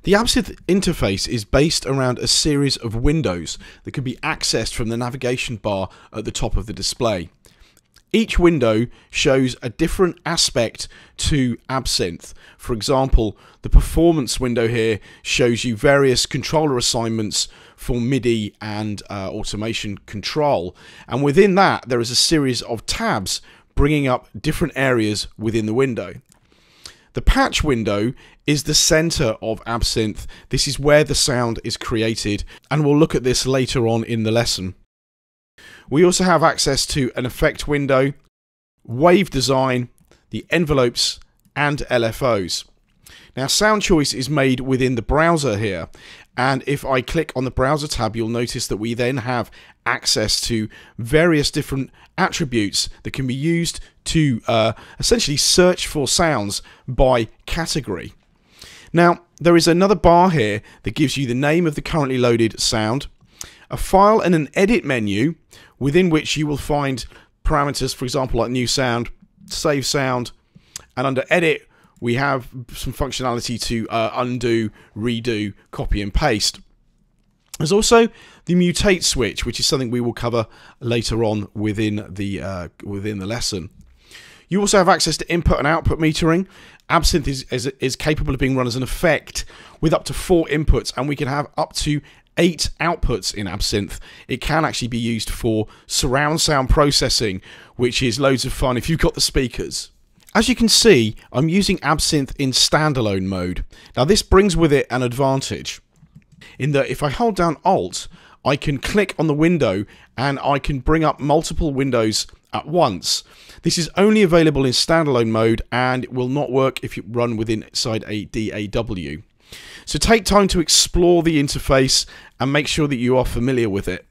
The Absynth interface is based around a series of windows that can be accessed from the navigation bar at the top of the display. Each window shows a different aspect to Absynth. For example, the performance window here shows you various controller assignments for MIDI and automation control. And within that, there is a series of tabs bringing up different areas within the window. The patch window is the center of Absynth. This is where the sound is created, and we'll look at this later on in the lesson. We also have access to an effect window, wave design, the envelopes, and LFOs. Now, sound choice is made within the browser here, and if I click on the browser tab, you'll notice that we then have access to various different attributes that can be used to essentially search for sounds by category. Now, there is another bar here that gives you the name of the currently loaded sound, a file and an edit menu within which you will find parameters, for example, like new sound, save sound, and under edit we have some functionality to undo, redo, copy and paste. There's also the mutate switch, which is something we will cover later on within the lesson. You also have access to input and output metering. Absynth is capable of being run as an effect with up to 4 inputs, and we can have up to 8 outputs in Absynth. It can actually be used for surround sound processing, which is loads of fun if you've got the speakers. As you can see, I'm using Absynth in standalone mode. Now, this brings with it an advantage in that if I hold down Alt, I can click on the window and I can bring up multiple windows at once. This is only available in standalone mode and it will not work if you run inside a DAW. So take time to explore the interface and make sure that you are familiar with it.